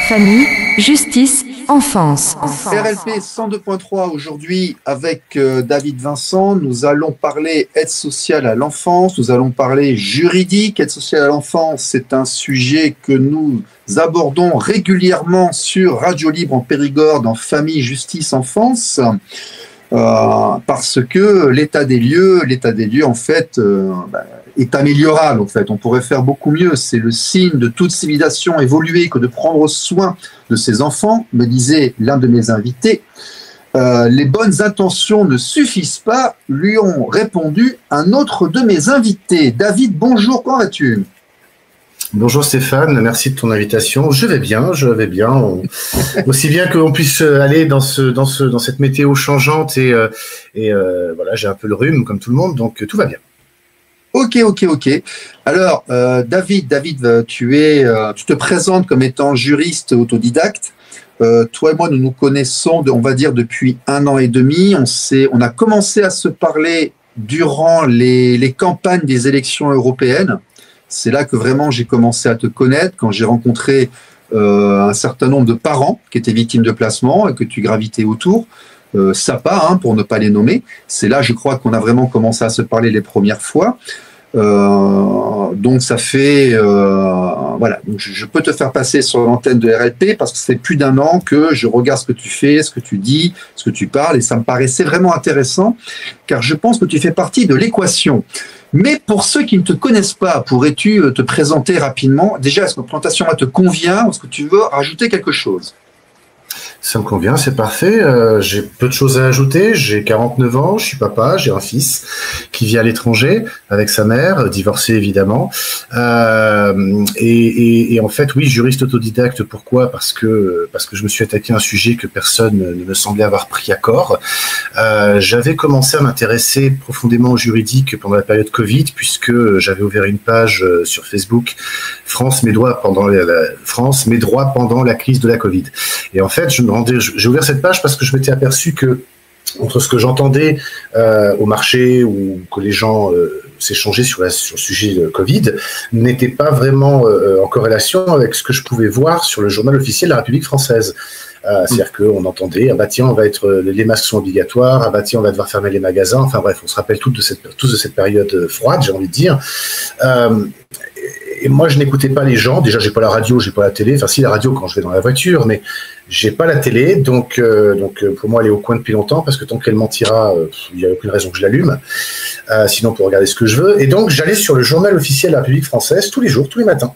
famille, justice, enfance. RLP 102.3 aujourd'hui avec David Vincent. Nous allons parler aide sociale à l'enfance, nous allons parler juridique. Aide sociale à l'enfance, c'est un sujet que nous abordons régulièrement sur Radio Libre en Périgord, dans Famille, Justice, Enfance. Parce que l'état des lieux en fait est améliorable. En fait, on pourrait faire beaucoup mieux. C'est le signe de toute civilisation évoluée que de prendre soin de ses enfants, me disait l'un de mes invités. Les bonnes intentions ne suffisent pas, lui ont répondu un autre de mes invités. David, bonjour, comment vas-tu ? Bonjour Stéphane, merci de ton invitation. Je vais bien. Aussi bien qu'on puisse aller dans cette météo changeante et voilà, j'ai un peu le rhume comme tout le monde, donc tout va bien. Ok. Alors, David, tu te présentes comme étant juriste autodidacte. Toi et moi, nous nous connaissons, on va dire, depuis 1 an et demi. On a commencé à se parler durant les campagnes des élections européennes. C'est là que vraiment j'ai commencé à te connaître, quand j'ai rencontré un certain nombre de parents qui étaient victimes de placement et que tu gravitais autour. SAPA, pour ne pas les nommer. C'est là, je crois, qu'on a vraiment commencé à se parler les premières fois. Donc ça fait voilà, donc je peux te faire passer sur l'antenne de RLP parce que c'est plus d'1 an que je regarde ce que tu fais, ce que tu dis, ce que tu parles, et ça me paraissait vraiment intéressant car je pense que tu fais partie de l'équation. Mais pour ceux qui ne te connaissent pas, pourrais-tu te présenter rapidement? Déjà, est-ce que la présentation te convient ou est-ce que tu veux rajouter quelque chose? Ça me convient, c'est parfait. J'ai peu de choses à ajouter. J'ai 49 ans, je suis papa, j'ai un fils qui vit à l'étranger avec sa mère, divorcé évidemment. Et en fait, oui, juriste autodidacte. Pourquoi ? Parce que je me suis attaqué à un sujet que personne ne me semblait avoir pris à corps. J'avais commencé à m'intéresser profondément au juridique pendant la période Covid, puisque j'avais ouvert une page sur Facebook, France, mes droits pendant la crise de la Covid. Et en fait, j'ai ouvert cette page parce que je m'étais aperçu que, entre ce que j'entendais au marché ou que les gens s'échangeaient sur le sujet de Covid, n'était pas vraiment en corrélation avec ce que je pouvais voir sur le journal officiel de la République française. C'est-à-dire qu'on entendait, on va les masques sont obligatoires, on va devoir fermer les magasins, enfin bref, on se rappelle tous de cette période froide, j'ai envie de dire. Et moi, je n'écoutais pas les gens. Déjà, j'ai pas la radio, j'ai pas la télé. Enfin, si, la radio quand je vais dans la voiture, mais j'ai pas la télé. Donc, pour moi, elle est au coin depuis longtemps parce que tant qu'elle mentira, il n'y a aucune raison que je l'allume. Sinon, pour regarder ce que je veux. Et donc, j'allais sur le journal officiel de la République française tous les jours, tous les matins.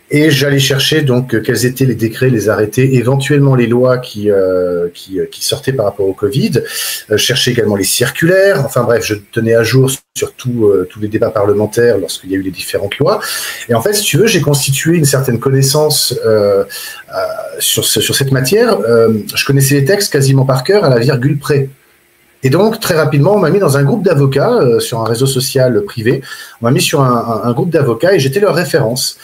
Et j'allais chercher donc quels étaient les décrets, les arrêtés, éventuellement les lois qui sortaient par rapport au Covid. Chercher également les circulaires. Enfin bref, je tenais à jour sur tous les débats parlementaires lorsqu'il y a eu les différentes lois. Et en fait, si tu veux, j'ai constitué une certaine connaissance sur cette matière. Je connaissais les textes quasiment par cœur à la virgule près. Et donc, très rapidement, on m'a mis dans un groupe d'avocats sur un réseau social privé. On m'a mis sur un groupe d'avocats et j'étais leur référence.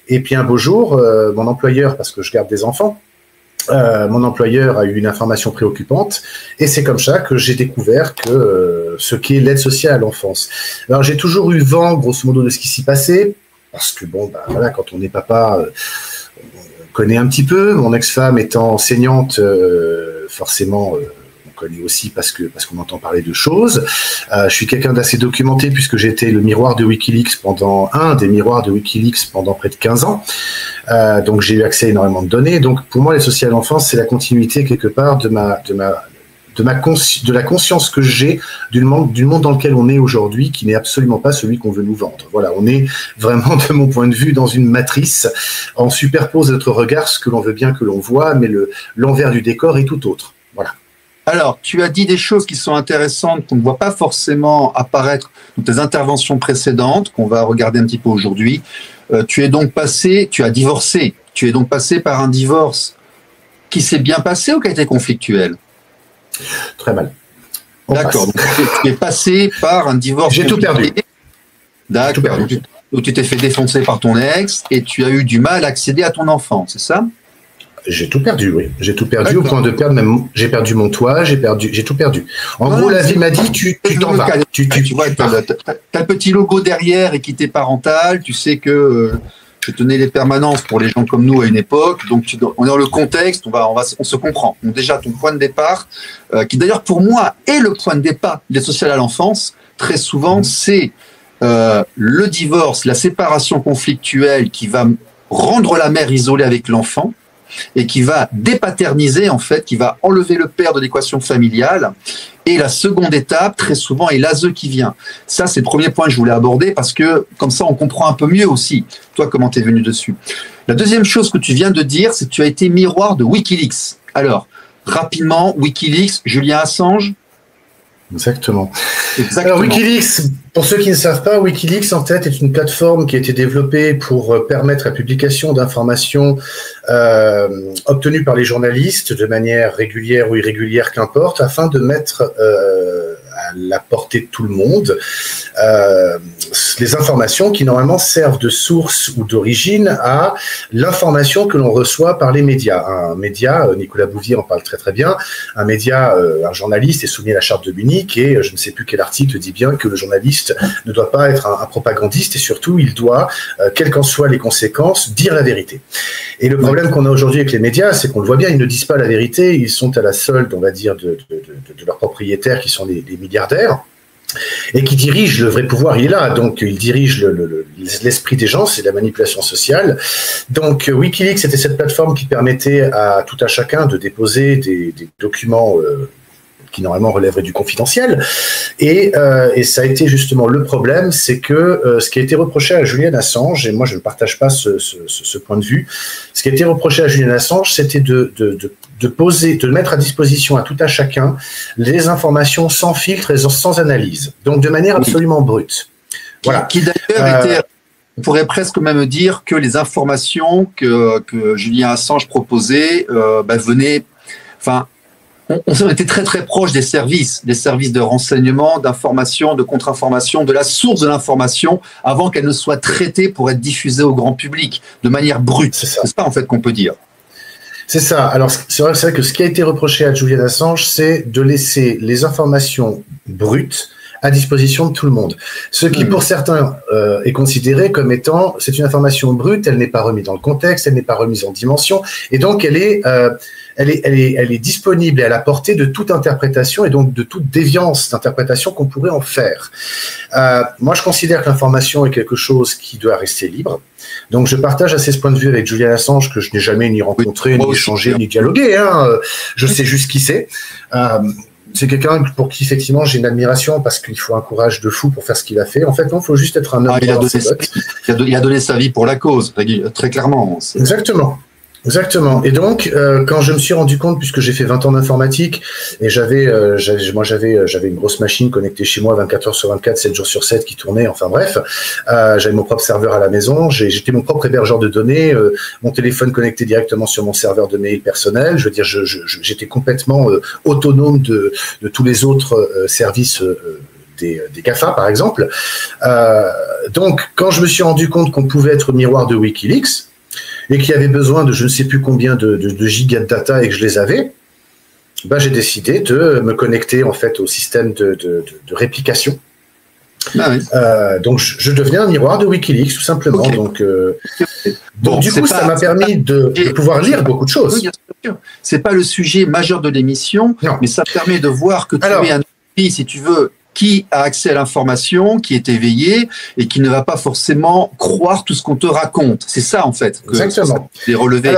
Et puis un beau jour, mon employeur, parce que je garde des enfants, mon employeur a eu une information préoccupante et c'est comme ça que j'ai découvert que ce qu'est l'aide sociale à l'enfance. Alors j'ai toujours eu vent, grosso modo, de ce qui s'y passait, parce que voilà, quand on est papa, on connaît un petit peu. Mon ex-femme étant enseignante, forcément... on connaît aussi parce qu'on entend parler de choses. Je suis quelqu'un d'assez documenté puisque j'ai été un des miroirs de Wikileaks pendant près de 15 ans. Donc j'ai eu accès à énormément de données. Donc pour moi, l'aide sociale à l'enfance, c'est la continuité quelque part de la conscience que j'ai du monde dans lequel on est aujourd'hui, qui n'est absolument pas celui qu'on veut nous vendre. Voilà, on est vraiment, de mon point de vue, dans une matrice. On superpose notre regard ce que l'on veut bien que l'on voit, mais l'envers du décor est tout autre. Voilà. Alors, tu as dit des choses qui sont intéressantes, qu'on ne voit pas forcément apparaître dans tes interventions précédentes, qu'on va regarder un petit peu aujourd'hui. Tu as divorcé. Tu es donc passé par un divorce qui s'est bien passé ou qui a été conflictuel? Très mal. D'accord. Donc, tu es passé par un divorce. J'ai tout perdu. D'accord. Donc, tu t'es fait défoncer par ton ex et tu as eu du mal à accéder à ton enfant, c'est ça? J'ai tout perdu, oui. J'ai tout perdu au point de perdre même. J'ai perdu mon toit, j'ai tout perdu. En gros, la vie m'a dit tu t'en vas. Tu vois, t'as le petit logo derrière, équité parentale. Tu sais que Je tenais les permanences pour les gens comme nous à une époque. Donc, on est dans le contexte, on se comprend. Donc, déjà, ton point de départ, qui d'ailleurs pour moi est le point de départ de l'aide sociale à l'enfance, très souvent, c'est le divorce, la séparation conflictuelle qui va rendre la mère isolée avec l'enfant et qui va dépaterniser, en fait, qui va enlever le père de l'équation familiale. Et la seconde étape, très souvent, est l'ASE qui vient. Ça, c'est le premier point que je voulais aborder parce que, comme ça, on comprend un peu mieux aussi, toi, comment tu es venu dessus. La deuxième chose que tu viens de dire, c'est que tu as été miroir de Wikileaks. Alors, rapidement, Wikileaks, Julian Assange. Exactement. Alors, Wikileaks, pour ceux qui ne savent pas, Wikileaks en tête est une plateforme qui a été développée pour permettre la publication d'informations obtenues par les journalistes de manière régulière ou irrégulière, qu'importe, afin de mettre à la portée de tout le monde les informations qui normalement servent de source ou d'origine à l'information que l'on reçoit par les médias. Un média, Nicolas Bouvier en parle très très bien, un média, un journaliste est soumis à la charte de Munich et je ne sais plus quel article dit bien que le journaliste ne doit pas être un propagandiste et surtout il doit, quelles qu'en soient les conséquences, dire la vérité. Et le problème qu'on a aujourd'hui avec les médias, c'est qu'on le voit bien, ils ne disent pas la vérité, ils sont à la solde, on va dire, de leurs propriétaires qui sont les milliardaires. Et qui dirige le vrai pouvoir, il est là, donc il dirige l'esprit des gens, c'est la manipulation sociale. Donc Wikileaks, c'était cette plateforme qui permettait à tout à chacun de déposer des documents qui normalement relèveraient du confidentiel. Et ça a été justement le problème, c'est que ce qui a été reproché à Julian Assange, et moi je ne partage pas ce point de vue, ce qui a été reproché à Julian Assange, c'était de mettre à disposition à tout à chacun les informations sans filtre et sans analyse, donc de manière absolument brute. Voilà. Qui d'ailleurs était, on pourrait presque même dire que les informations que Julian Assange proposait venaient, enfin, on était très très proche des services de renseignement, d'information, de contre-information, de la source de l'information avant qu'elle ne soit traitée pour être diffusée au grand public de manière brute. C'est ça en fait qu'on peut dire. C'est ça. Alors, c'est vrai que ce qui a été reproché à Julian Assange, c'est de laisser les informations brutes à disposition de tout le monde. Ce qui, pour certains, est considéré comme étant, c'est une information brute, elle n'est pas remise dans le contexte, elle n'est pas remise en dimension, et donc elle est disponible et à la portée de toute interprétation et donc de toute déviance d'interprétation qu'on pourrait en faire. Moi, je considère que l'information est quelque chose qui doit rester libre. Donc, je partage assez ce point de vue avec Julian Assange, que je n'ai jamais ni rencontré, ni échangé, ni dialogué. Je sais juste qui c'est. C'est quelqu'un pour qui, effectivement, j'ai une admiration parce qu'il faut un courage de fou pour faire ce qu'il a fait. En fait, non, il faut juste être un homme. Il a donné sa vie pour la cause, très clairement. Exactement. Exactement. Et donc, quand je me suis rendu compte, puisque j'ai fait 20 ans d'informatique, et j'avais une grosse machine connectée chez moi 24 heures sur 24, 7 jours sur 7 qui tournait, enfin bref, j'avais mon propre serveur à la maison, j'étais mon propre hébergeur de données, mon téléphone connecté directement sur mon serveur de mail personnel, je veux dire, j'étais complètement autonome de tous les autres services des GAFA, par exemple. Donc, quand je me suis rendu compte qu'on pouvait être miroir de Wikileaks, et qui avait besoin de je ne sais plus combien de gigas de data et que je les avais, j'ai décidé de me connecter en fait au système de réplication. Ah oui. Donc je devenais un miroir de Wikileaks tout simplement. Okay. Donc du coup ça m'a permis de pouvoir lire beaucoup de choses. Oui, c'est pas le sujet majeur de l'émission, mais ça permet de voir que tu es un esprit, si tu veux, qui a accès à l'information, qui est éveillé et qui ne va pas forcément croire tout ce qu'on te raconte. C'est ça, en fait, que les relevés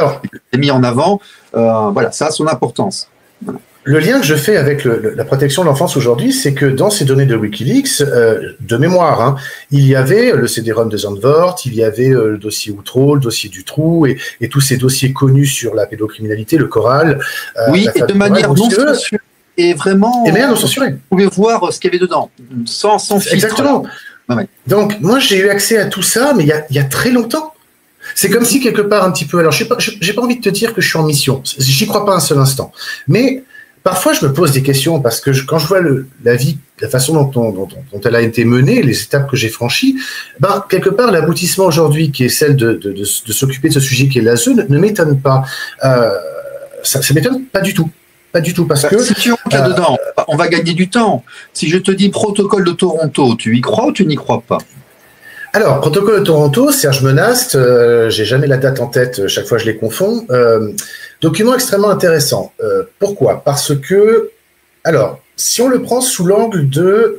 est mis en avant. Voilà, ça a son importance. Voilà. Le lien que je fais avec la protection de l'enfance aujourd'hui, c'est que dans ces données de Wikileaks, de mémoire, il y avait le CD-ROM de Zandvoort, il y avait le dossier Outreau, le dossier Dutroux et tous ces dossiers connus sur la pédocriminalité, le Choral. Oui, et de manière non censurée. Et vraiment, non censuré. Vous pouvez voir ce qu'il y avait dedans, sans filtre. Exactement. Ouais. Donc, moi, j'ai eu accès à tout ça, mais il y a très longtemps. C'est comme si, quelque part, un petit peu... Alors, j'ai pas envie de te dire que je suis en mission. J'y crois pas un seul instant. Mais parfois, je me pose des questions, parce que quand je vois la façon dont elle a été menée, les étapes que j'ai franchies, quelque part, l'aboutissement aujourd'hui, qui est celle de s'occuper de ce sujet qui est l'ASE, ne m'étonne pas. Ça m'étonne pas du tout. Pas du tout, parce que... Si tu es dedans, on va gagner du temps. Si je te dis protocole de Toronto, tu y crois ou tu n'y crois pas? Alors, protocole de Toronto, Serge Menast, j'ai jamais la date en tête, chaque fois je les confonds. Document extrêmement intéressant. Pourquoi? Parce que, alors, si on le prend sous l'angle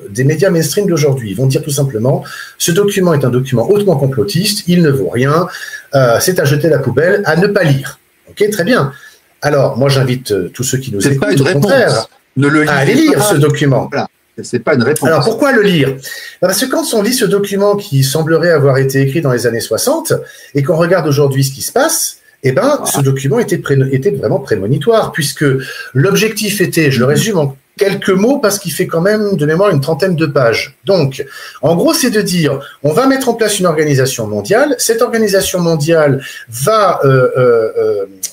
des médias mainstream d'aujourd'hui, ils vont dire tout simplement, ce document est un document hautement complotiste, il ne vaut rien, c'est à jeter à la poubelle, à ne pas lire. Ok, très bien. Alors, moi j'invite tous ceux qui nous écoutent, pas une réponse. À aller lire ce document. Voilà. C'est pas une réponse. Alors pourquoi le lire? Parce que quand on lit ce document qui semblerait avoir été écrit dans les années 60 et qu'on regarde aujourd'hui ce qui se passe, eh ben, ce document était vraiment prémonitoire, puisque l'objectif était, je le résume en quelques mots parce qu'il fait quand même de mémoire une trentaine de pages. Donc, en gros, c'est de dire, on va mettre en place une organisation mondiale. Cette organisation mondiale va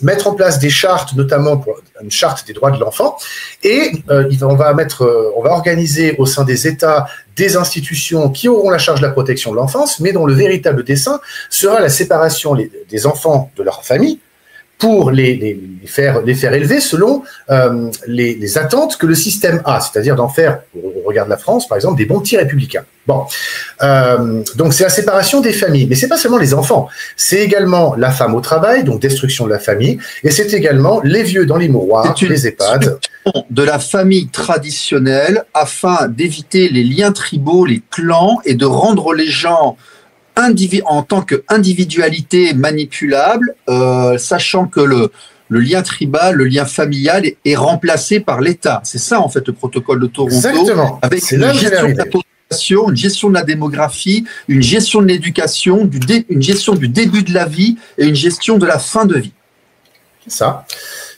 mettre en place des chartes, notamment pour une charte des droits de l'enfant, et on va organiser au sein des États des institutions qui auront la charge de la protection de l'enfance, mais dont le véritable dessein sera la séparation des enfants de leur famille, pour les faire élever selon les attentes que le système a, c'est-à-dire d'en faire, on regarde la France par exemple, des bons petits républicains. Bon, donc c'est la séparation des familles, mais c'est pas seulement les enfants, c'est également la femme au travail, donc destruction de la famille, et c'est également les vieux dans les mouroirs, les EHPAD. De la famille traditionnelle afin d'éviter les liens tribaux, les clans, et de rendre les gens en tant qu'individualité manipulable, sachant que le lien tribal, le lien familial est remplacé par l'État. C'est ça, en fait, le protocole de Toronto. Exactement. Avec une gestion de la population, une gestion de la démographie, une gestion de l'éducation, une gestion du début de la vie et une gestion de la fin de vie. Ça.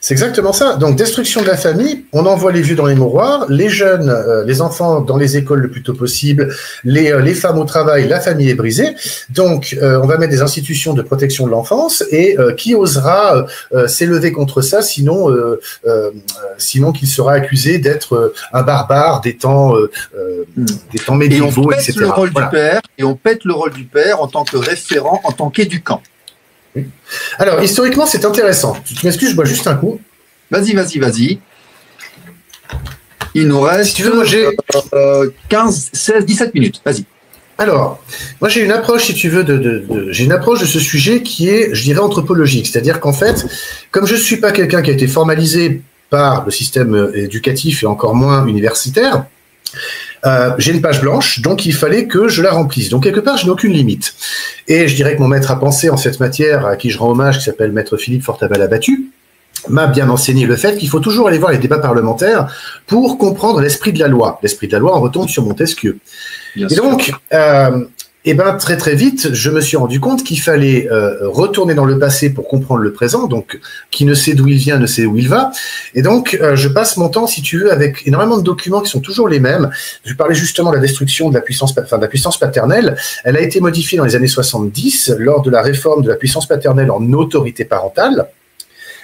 C'est exactement ça. Donc, destruction de la famille, on envoie les vieux dans les mouroirs, les jeunes, les enfants dans les écoles le plus tôt possible, les femmes au travail, la famille est brisée. Donc, on va mettre des institutions de protection de l'enfance et qui osera s'élever contre ça, sinon qu'il sera accusé d'être un barbare des temps médiévaux, etc. Le rôle du père, et on pète le rôle du père en tant que référent, en tant qu'éducant. Alors, historiquement, c'est intéressant. Tu m'excuses, je bois juste un coup. Vas-y. Il nous reste, si tu veux, moi, 15, 16, 17 minutes. Vas-y. Alors, moi, j'ai une approche, si tu veux, j'ai une approche de ce sujet qui est, je dirais, anthropologique. C'est-à-dire qu'en fait, comme je ne suis pas quelqu'un qui a été formalisé par le système éducatif et encore moins universitaire, j'ai une page blanche, donc il fallait que je la remplisse. Donc quelque part, je n'ai aucune limite. Et je dirais que mon maître à penser en cette matière, à qui je rends hommage, qui s'appelle maître Philippe Fortabat-Labattu, m'a bien enseigné le fait qu'il faut toujours aller voir les débats parlementaires pour comprendre l'esprit de la loi. L'esprit de la loi, on retombe sur Montesquieu. Et donc, très très vite, je me suis rendu compte qu'il fallait retourner dans le passé pour comprendre le présent. Donc, qui ne sait d'où il vient ne sait où il va. Et donc, je passe mon temps, si tu veux, avec énormément de documents qui sont toujours les mêmes. Je parlais justement de la destruction de la puissance paternelle. Elle a été modifiée dans les années 70 lors de la réforme de la puissance paternelle en autorité parentale.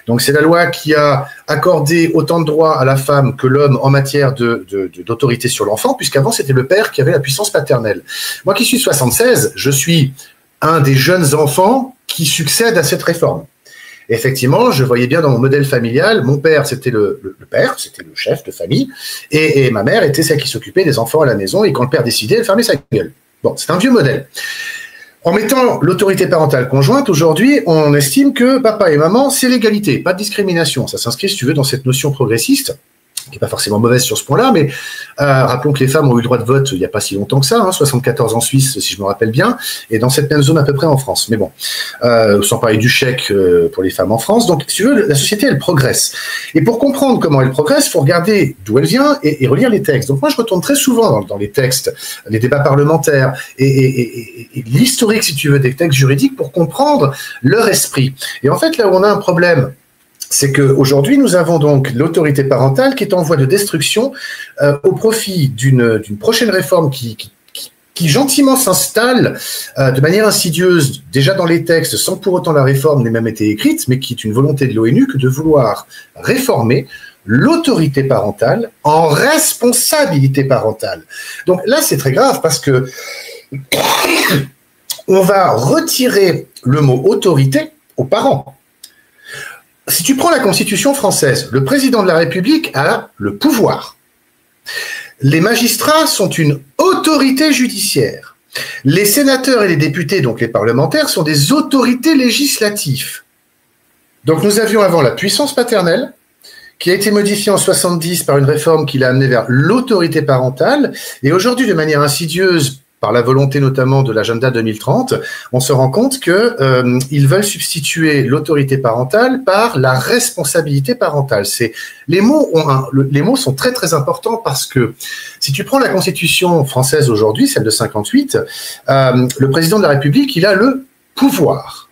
Donc, c'est la loi qui a accordé autant de droits à la femme que l'homme en matière d'autorité sur l'enfant, puisqu'avant, c'était le père qui avait la puissance paternelle. Moi qui suis 76, je suis un des jeunes enfants qui succèdent à cette réforme. Et effectivement, je voyais bien dans mon modèle familial, mon père, c'était le père, c'était le chef de famille, et ma mère était celle qui s'occupait des enfants à la maison, et quand le père décidait, elle fermait sa gueule. Bon, c'est un vieux modèle. En mettant l'autorité parentale conjointe, aujourd'hui, on estime que papa et maman, c'est l'égalité, pas de discrimination. Ça s'inscrit, si tu veux, dans cette notion progressiste, qui n'est pas forcément mauvaise sur ce point-là, mais rappelons que les femmes ont eu le droit de vote il n'y a pas si longtemps que ça, 74 en Suisse, si je me rappelle bien, et dans cette même zone à peu près en France. Mais bon, sans parler du chèque pour les femmes en France. Donc, si tu veux, la société, elle progresse. Et pour comprendre comment elle progresse, il faut regarder d'où elle vient et relire les textes. Donc moi, je retourne très souvent dans les textes, les débats parlementaires et l'historique, si tu veux, des textes juridiques pour comprendre leur esprit. Et en fait, là où on a un problème, c'est qu'aujourd'hui, nous avons donc l'autorité parentale qui est en voie de destruction au profit d'une prochaine réforme qui gentiment s'installe de manière insidieuse, déjà dans les textes, sans pour autant la réforme n'ait même été écrite, mais qui est une volonté de l'ONU que de vouloir réformer l'autorité parentale en responsabilité parentale. Donc là, c'est très grave parce que on va retirer le mot autorité aux parents. Si tu prends la Constitution française, le président de la République a le pouvoir. Les magistrats sont une autorité judiciaire. Les sénateurs et les députés, donc les parlementaires, sont des autorités législatives. Donc nous avions avant la puissance paternelle, qui a été modifiée en 70 par une réforme qui l'a amené vers l'autorité parentale, et aujourd'hui, de manière insidieuse, par la volonté notamment de l'agenda 2030, on se rend compte qu'ils veulent substituer l'autorité parentale par la responsabilité parentale. Les mots sont très très importants parce que si tu prends la Constitution française aujourd'hui, celle de 58, le président de la République, il a le pouvoir.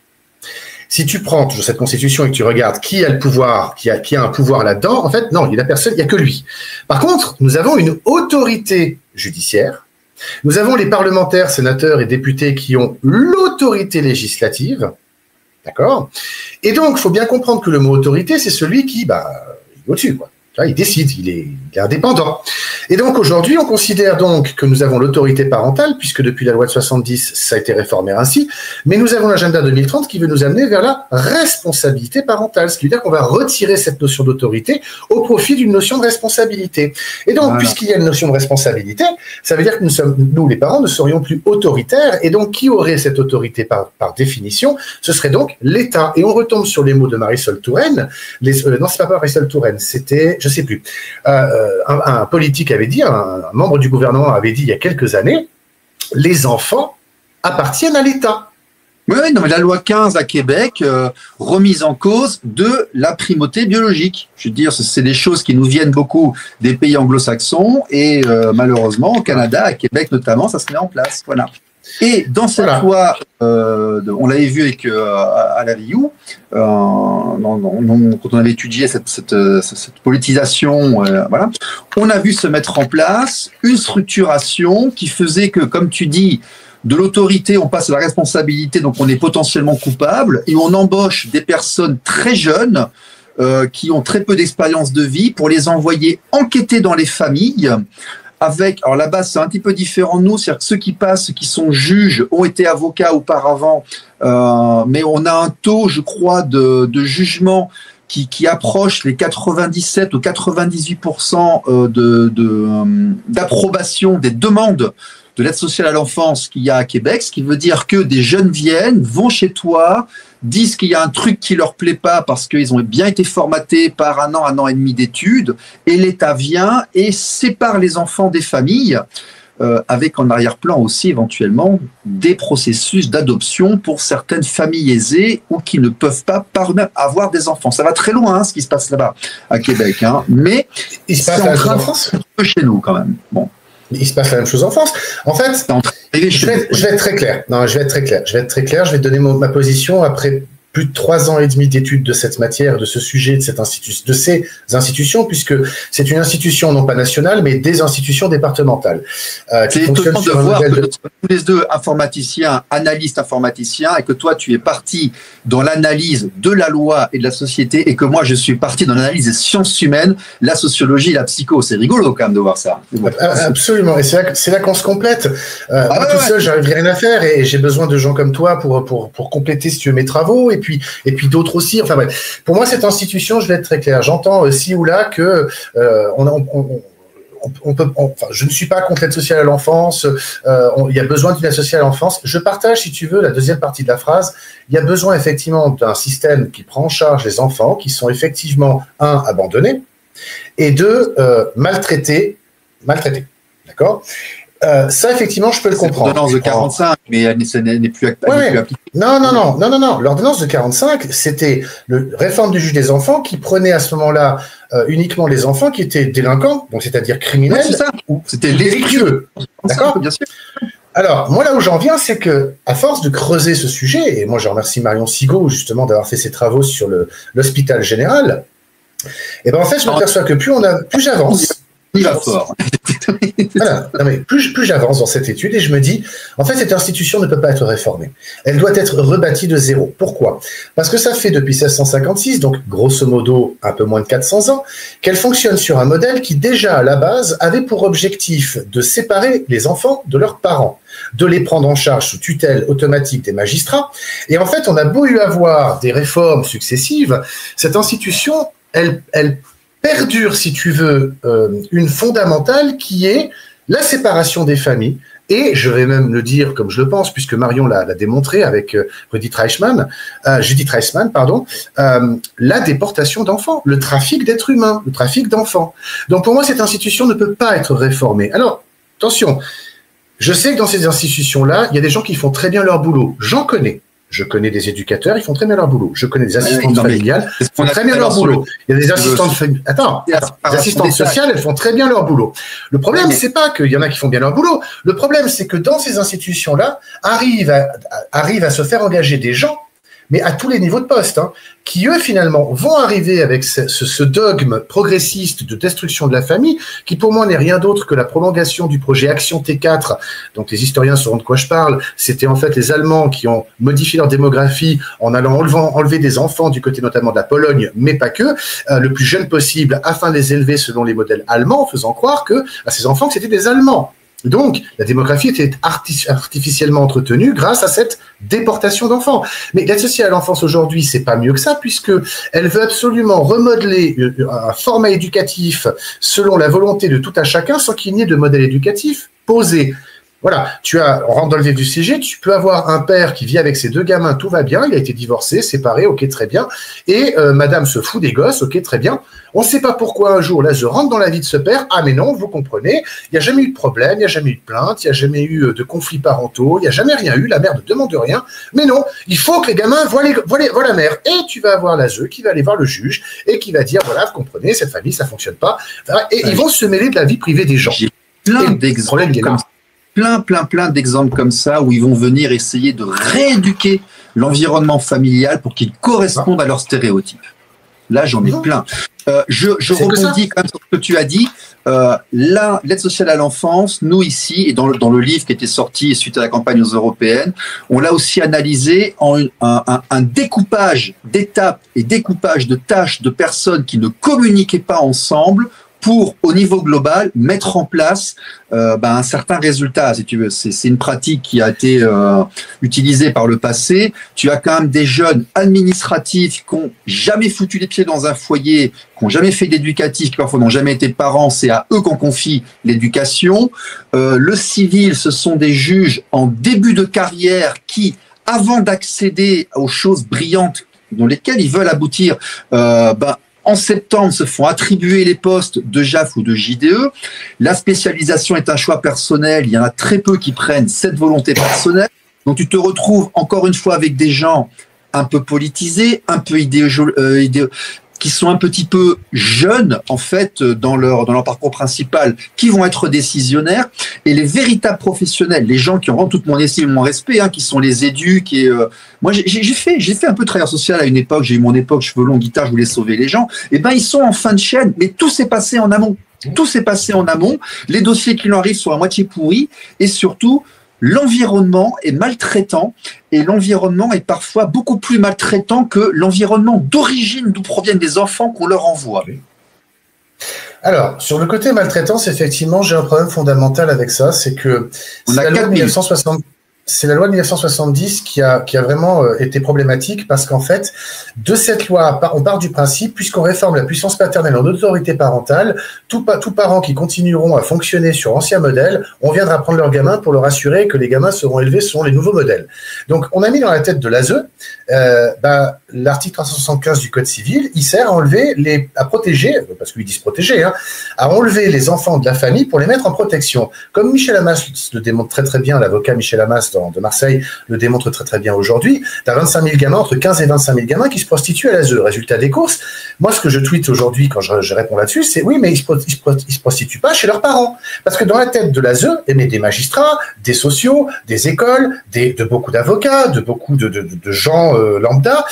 Si tu prends toujours cette Constitution et que tu regardes qui a le pouvoir, qui a un pouvoir là-dedans, en fait, non, il n'y a personne, il n'y a que lui. Par contre, nous avons une autorité judiciaire. Nous avons les parlementaires, sénateurs et députés qui ont l'autorité législative, d'accord? Et donc, il faut bien comprendre que le mot autorité, c'est celui qui, il est au-dessus, quoi. Là, il décide, il est indépendant. Et donc, aujourd'hui, on considère donc que nous avons l'autorité parentale, puisque depuis la loi de 70, ça a été réformé ainsi, mais nous avons l'agenda 2030 qui veut nous amener vers la responsabilité parentale, ce qui veut dire qu'on va retirer cette notion d'autorité au profit d'une notion de responsabilité. Et donc, puisqu'il y a une notion de responsabilité, ça veut dire que nous, les parents, ne serions plus autoritaires, et donc, qui aurait cette autorité par définition? Ce serait donc l'État. Et on retombe sur les mots de Marisol Touraine, non, c'est pas Marisol Touraine, c'était, je sais plus, un politique avait dit, un membre du gouvernement avait dit il y a quelques années, les enfants appartiennent à l'État. Oui, non, mais la loi 15 à Québec, remise en cause de la primauté biologique. Je veux dire, c'est des choses qui nous viennent beaucoup des pays anglo-saxons et malheureusement, au Canada, à Québec notamment, ça se met en place. Voilà. Et dans cette loi, on l'avait vu avec à la VIU, quand on avait étudié cette politisation, voilà, on a vu se mettre en place une structuration qui faisait que, comme tu dis, de l'autorité, on passe à la responsabilité, donc on est potentiellement coupable, et on embauche des personnes très jeunes qui ont très peu d'expérience de vie pour les envoyer enquêter dans les familles. Alors là-bas, c'est un petit peu différent de nous, c'est-à-dire que ceux qui passent, ceux qui sont juges, ont été avocats auparavant, mais on a un taux, je crois, de jugement qui approche les 97 ou 98% d'approbation des demandes de l'aide sociale à l'enfance qu'il y a à Québec, ce qui veut dire que des jeunes viennent, vont chez toi, disent qu'il y a un truc qui leur plaît pas parce qu'ils ont bien été formatés par un an et demi d'études, et l'État vient et sépare les enfants des familles, avec en arrière-plan aussi éventuellement des processus d'adoption pour certaines familles aisées ou qui ne peuvent pas par eux-mêmes avoir des enfants. Ça va très loin, ce qui se passe là-bas à Québec, mais il se passe en train de France, chez nous quand même. Bon. Il se passe la même chose en France. En fait, je vais être très clair. Non, je vais être très clair. Je vais te donner ma position après plus de 3 ans et demi d'études de cette matière, de ce sujet, de ces institutions, puisque c'est une institution non pas nationale, mais des institutions départementales. C'est étonnant de voir que nous sommes tous les deux informaticiens, analystes informaticiens, et que toi, tu es parti dans l'analyse de la loi et de la société, et que moi, je suis parti dans l'analyse des sciences humaines, la sociologie et la psycho. C'est rigolo quand même de voir ça. Absolument, et c'est là qu'on se complète. Moi, tout seul, j'arrive rien à faire, et j'ai besoin de gens comme toi pour compléter, si tu veux, mes travaux, et puis d'autres aussi. Enfin bref, pour moi, cette institution, je vais être très clair. J'entends ci ou là que je ne suis pas contre l'aide sociale à l'enfance. Il y a besoin d'une aide sociale à l'enfance. Je partage, si tu veux, la deuxième partie de la phrase. Il y a besoin effectivement d'un système qui prend en charge les enfants qui sont effectivement, 1, abandonnés, et 2, maltraités. D'accord ? Ça, effectivement, je peux le comprendre. L'ordonnance de 45, mais elle n'est plus appliquée. Non. L'ordonnance de 45, c'était la réforme du juge des enfants qui prenait à ce moment-là uniquement les enfants qui étaient délinquants, donc c'est-à-dire criminels. C'est ça. C'était délictueux. D'accord ? Bien sûr. Alors, moi, là où j'en viens, c'est que, à force de creuser ce sujet, et moi, je remercie Marion Sigaud, justement, d'avoir fait ses travaux sur l'hôpital général, et ben, en fait, je m'aperçois que plus j'avance, il va fort. Voilà. Non, mais plus j'avance dans cette étude et je me dis, en fait, cette institution ne peut pas être réformée. Elle doit être rebâtie de zéro. Pourquoi ? Parce que ça fait depuis 1656, donc grosso modo un peu moins de 400 ans, qu'elle fonctionne sur un modèle qui déjà à la base avait pour objectif de séparer les enfants de leurs parents, de les prendre en charge sous tutelle automatique des magistrats. Et en fait, on a beau y avoir des réformes successives, cette institution, elle perdure, si tu veux, une fondamentale qui est la séparation des familles Et je vais même le dire comme je le pense, puisque Marion l'a démontré avec Judith Reichmann, la déportation d'enfants, le trafic d'êtres humains, le trafic d'enfants. Donc pour moi, cette institution ne peut pas être réformée. Alors, attention, je sais que dans ces institutions-là, il y a des gens qui font très bien leur boulot. J'en connais. Je connais des éducateurs, ils font très bien leur boulot. Je connais des assistantes familiales, ils font très bien leur boulot. Il y a des assistantes des assistantes sociales, elles font très bien leur boulot. Le problème, c'est pas qu'il y en a qui font bien leur boulot. Le problème, c'est que dans ces institutions-là, arrivent à se faire engager des gens, mais à tous les niveaux de poste, qui eux finalement vont arriver avec ce dogme progressiste de destruction de la famille, qui pour moi n'est rien d'autre que la prolongation du projet Action T4. Donc les historiens sauront de quoi je parle. C'était en fait les Allemands qui ont modifié leur démographie en allant enlever des enfants du côté notamment de la Pologne, mais pas que, le plus jeune possible, afin de les élever selon les modèles allemands, faisant croire que à ces enfants que c'était des Allemands. Donc, la démographie était artificiellement entretenue grâce à cette déportation d'enfants. Mais l'aide sociale à l'enfance aujourd'hui, c'est pas mieux que ça, puisque elle veut absolument remodeler un format éducatif selon la volonté de tout un chacun, sans qu'il n'y ait de modèle éducatif posé. Voilà, on rentre dans le vif du sujet, tu peux avoir un père qui vit avec ses 2 gamins, tout va bien, il a été divorcé, séparé, ok, très bien, et madame se fout des gosses, ok, très bien. On ne sait pas pourquoi un jour, là, je rentre dans la vie de ce père, ah mais non, vous comprenez, il n'y a jamais eu de problème, il n'y a jamais eu de plainte, il n'y a jamais eu de conflits parentaux, il n'y a jamais rien eu, la mère ne demande rien, mais non, il faut que les gamins voient la mère, et tu vas avoir l'ASE qui va aller voir le juge, et qui va dire, voilà, vous comprenez, cette famille, ça ne fonctionne pas, et ils vont se mêler de la vie privée des gens. Plein d'exemples comme ça. Plein d'exemples comme ça où ils vont venir essayer de rééduquer l'environnement familial pour qu'il corresponde à leurs stéréotypes. Là, j'en ai plein. Je rebondis quand même sur ce que tu as dit. L'aide sociale à l'enfance, nous ici, et dans le livre qui était sorti suite à la campagne aux européennes, on l'a aussi analysé en un découpage d'étapes et découpage de tâches de personnes qui ne communiquaient pas ensemble pour, au niveau global, mettre en place un certain résultat, si tu veux. C'est une pratique qui a été utilisée par le passé. Tu as quand même des jeunes administratifs qui n'ont jamais foutu les pieds dans un foyer, qui n'ont jamais fait d'éducatif, qui parfois n'ont jamais été parents, c'est à eux qu'on confie l'éducation. Le civil, ce sont des juges en début de carrière qui, avant d'accéder aux choses brillantes dans lesquelles ils veulent aboutir, en septembre, se font attribuer les postes de JAF ou de JDE. La spécialisation est un choix personnel. Il y en a très peu qui prennent cette volonté personnelle. Donc, tu te retrouves encore une fois avec des gens un peu politisés, un peu qui sont un petit peu jeunes, en fait, dans leur parcours principal, qui vont être décisionnaires. Et les véritables professionnels, les gens qui auront toute mon estime et mon respect, qui sont les éduques. Moi, j'ai fait un peu de travail social à une époque. J'ai eu mon époque, cheveux longs, guitare, je voulais sauver les gens. Ils sont en fin de chaîne, mais tout s'est passé en amont. Tout s'est passé en amont. Les dossiers qui leur arrivent sont à moitié pourris. Et surtout, l'environnement est maltraitant et l'environnement est parfois beaucoup plus maltraitant que l'environnement d'origine d'où proviennent les enfants qu'on leur envoie. Alors, sur le côté maltraitance, effectivement, j'ai un problème fondamental avec ça, c'est que c'est la loi de 1970 qui a vraiment été problématique parce qu'en fait, de cette loi, on part du principe, puisqu'on réforme la puissance paternelle en autorité parentale, tout parents qui continueront à fonctionner sur anciens modèles, on viendra prendre leurs gamins pour leur assurer que les gamins seront élevés selon les nouveaux modèles. Donc, on a mis dans la tête de l'ASE, l'article 375 du Code civil, il sert à protéger, parce qu'ils disent protéger, à enlever les enfants de la famille pour les mettre en protection. Comme Michel Hamas le démontre très très bien, l'avocat Michel Hamas de Marseille le démontre très très bien aujourd'hui, tu as 25 000 gamins, entre 15 et 25 000 gamins qui se prostituent à l'ASE. Résultat des courses, moi ce que je tweete aujourd'hui quand je réponds là-dessus, c'est oui, mais ils se prostituent pas chez leurs parents. Parce que dans la tête de l'ASE, des magistrats, des sociaux, des écoles, de beaucoup d'avocats, de beaucoup de gens lambda,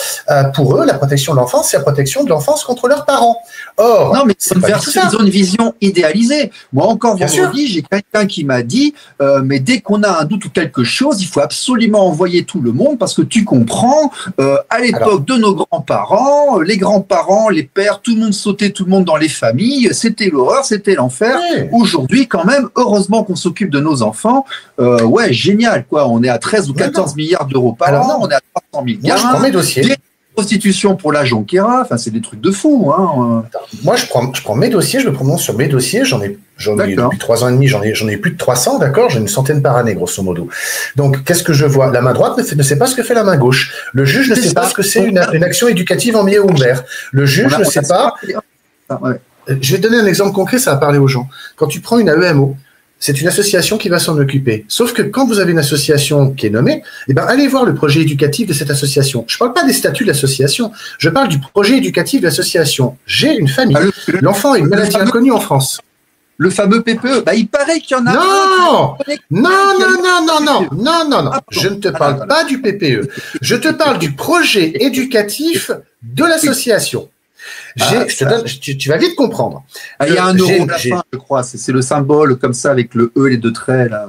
pour eux, la protection de l'enfance, c'est la protection de l'enfance contre leurs parents. Or, non, mais ils ont une vision idéalisée. Moi, encore vendredi, j'ai quelqu'un qui m'a dit mais dès qu'on a un doute ou quelque chose, il faut absolument envoyer tout le monde parce que tu comprends, à l'époque de nos grands-parents, les grands-parents, les pères, tout le monde sautait, tout le monde dans les familles, c'était l'horreur, c'était l'enfer. Oui. Aujourd'hui, quand même, heureusement qu'on s'occupe de nos enfants. Ouais, génial, quoi. On est à 13 ou 14 milliards d'euros par an, on est à 300 000 gamins. Moi, je prends mes dossiers. prostitution pour la Jonquera. Enfin, c'est des trucs de fou. Hein. Moi, je prends mes dossiers, je me prononce sur mes dossiers. J'en ai depuis 3 ans et demi, j'en ai plus de 300, d'accord. J'ai une centaine par année, grosso modo. Donc, qu'est-ce que je vois? La main droite ne sait pas ce que fait la main gauche. Le juge ne sait pas ce que c'est une action éducative en milieu ouvert. Le juge ne sait pas. Je vais te donner un exemple concret, ça va parler aux gens. Quand tu prends une AEMO, c'est une association qui va s'en occuper. Sauf que quand vous avez une association qui est nommée, eh ben, allez voir le projet éducatif de cette association. Je ne parle pas des statuts de l'association, je parle du projet éducatif de l'association. J'ai une famille. L'enfant a une maladie inconnue en France. Le fameux PPE, bah, il paraît qu'il y en a. Non. Je ne te parle pas du PPE. Je te parle du projet éducatif de l'association. Tu vas vite comprendre. Il y a un euro à la fin, je crois. C'est le symbole comme ça avec le E, les 2 traits là.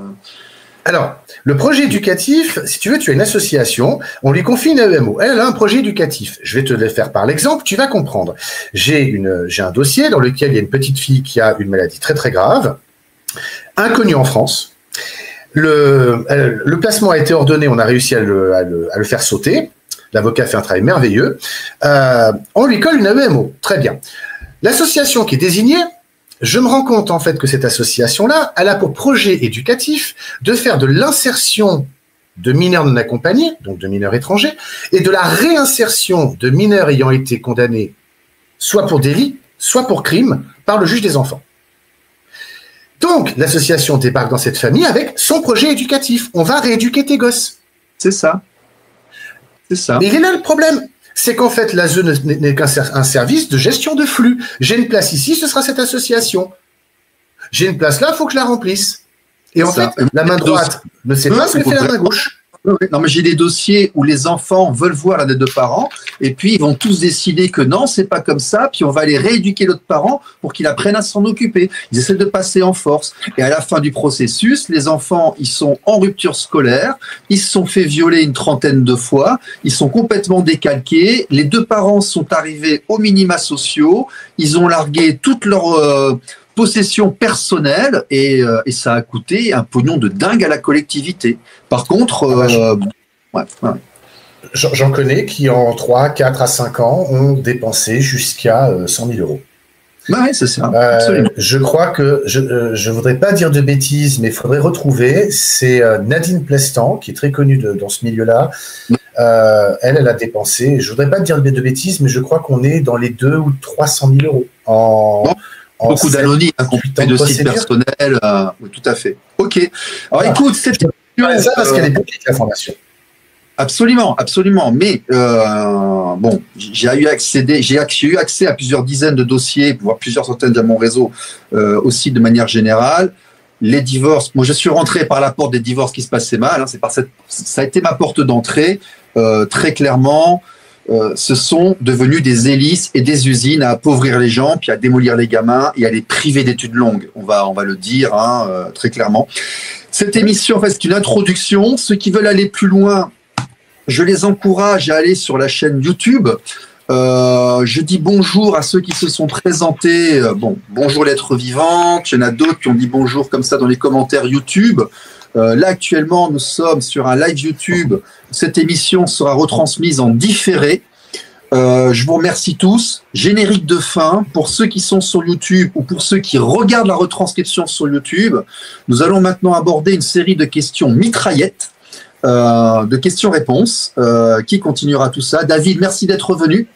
Alors, le projet éducatif, si tu veux, tu as une association, on lui confie une AEMO. Elle a un projet éducatif. Je vais te le faire par l'exemple, tu vas comprendre. J'ai un dossier dans lequel il y a une petite fille qui a une maladie très très grave, inconnue en France. Le placement a été ordonné, on a réussi à le faire sauter. L'avocat fait un travail merveilleux. On lui colle une AEMO. Très bien. L'association qui est désignée, je me rends compte en fait que cette association-là, elle a pour projet éducatif de faire de l'insertion de mineurs non accompagnés, donc de mineurs étrangers, et de la réinsertion de mineurs ayant été condamnés soit pour délit, soit pour crime, par le juge des enfants. Donc, l'association débarque dans cette famille avec son projet éducatif. On va rééduquer tes gosses. C'est ça. Mais il est là le problème, c'est qu'en fait l'ASE n'est qu'un service de gestion de flux. J'ai une place ici, ce sera cette association. J'ai une place là, il faut que je la remplisse. Et en fait, la main droite ne sait pas ce que fait la main gauche. Non, mais j'ai des dossiers où les enfants veulent voir l'un des 2 parents, et puis ils vont tous décider que non, c'est pas comme ça, puis on va aller rééduquer l'autre parent pour qu'il apprenne à s'en occuper. Ils essaient de passer en force. Et à la fin du processus, les enfants, ils sont en rupture scolaire, ils se sont fait violer une 30aine de fois, ils sont complètement décalqués, les 2 parents sont arrivés aux minima sociaux, ils ont largué toute leur possession personnelle et ça a coûté un pognon de dingue à la collectivité. Par contre, j'en connais qui en 3, 4 à 5 ans ont dépensé jusqu'à 100 000 euros. Oui, c'est ça. Absolument. Je crois que, je ne voudrais pas dire de bêtises, mais il faudrait retrouver, c'est Nadine Plestan, qui est très connue dans ce milieu-là. Elle a dépensé, je ne voudrais pas dire de bêtises, mais je crois qu'on est dans les 200 ou 300 000 euros beaucoup d'anonymes, complétés de sites personnels. Oui, tout à fait. Ok. Alors écoute, c'est ça parce qu'elle est publique, l'information. Absolument. Mais bon, j'ai eu accès à plusieurs dizaines de dossiers, voire plusieurs centaines de mon réseau aussi de manière générale. Les divorces, moi je suis rentré par la porte des divorces qui se passaient mal. Ça a été ma porte d'entrée, très clairement. Ce sont devenus des hélices et des usines à appauvrir les gens, puis à démolir les gamins et à les priver d'études longues. On va le dire très clairement. Cette émission, en fait, c'est une introduction. Ceux qui veulent aller plus loin, je les encourage à aller sur la chaîne YouTube. Je dis bonjour à ceux qui se sont présentés. Bonjour l'être vivante. Il y en a d'autres qui ont dit bonjour comme ça dans les commentaires YouTube. Là, actuellement, nous sommes sur un live YouTube. Cette émission sera retransmise en différé. Je vous remercie tous. Générique de fin pour ceux qui sont sur YouTube ou pour ceux qui regardent la retranscription sur YouTube. Nous allons maintenant aborder une série de questions mitraillettes, de questions-réponses. Qui continuera tout ça? David, merci d'être venu.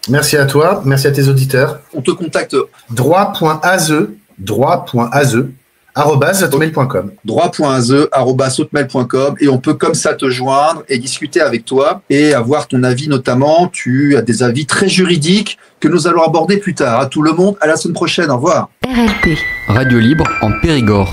Merci à toi, merci à tes auditeurs. On te contacte droit.aze@hotmail.com. droit.aze@hotmail.com et on peut comme ça te joindre et discuter avec toi et avoir ton avis notamment. Tu as des avis très juridiques que nous allons aborder plus tard. À tout le monde, à la semaine prochaine. Au revoir. RLP. Radio libre en Périgord.